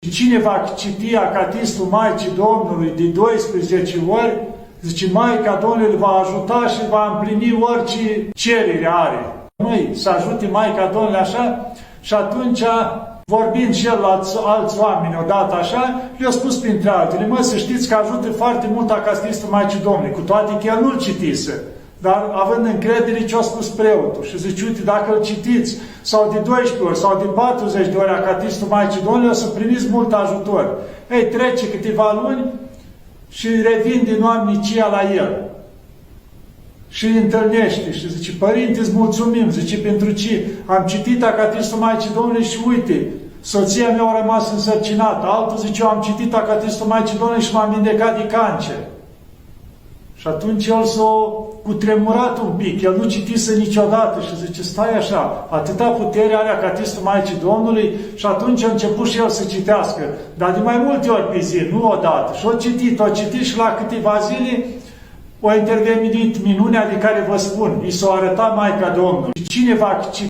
Cine va citi acatistul Maicii Domnului de 12 ori, zice, Maica Domnului îl va ajuta și va împlini orice cerere are. Noi, să ajute Maica Domnului așa, și atunci, vorbind și el la alți oameni odată așa, le-a spus printre altele, mă, să știți că ajută foarte mult acatistul Maicii Domnului, cu toate că el nu-l citise. Dar având încredere ce a spus preotul și zice, uite, dacă îl citiți, sau de 12 ori, sau de 40 de ori acatistul Maicii Domnului, o să primiți mult ajutor. Ei, trece câteva luni și revin din oamnicia la el. Și îi întâlnește și zice, Părinte, îți mulțumim, zice, pentru ce am citit acatistul Maicii Domnului și uite, soția mea a rămas însărcinată. Altul zice, eu am citit acatistul Maicii Domnului și m-am vindecat de cancer. Și atunci el s-a cutremurat un pic, el nu citise niciodată și zice, stai așa, atâta putere are acatistul Maicii Domnului și atunci a început și el să citească, dar de mai multe ori pe zi, nu odată. Și a citit și la câteva zile a intervenit minunea de care vă spun, i s-a arătat Maica Domnului. Cine va citi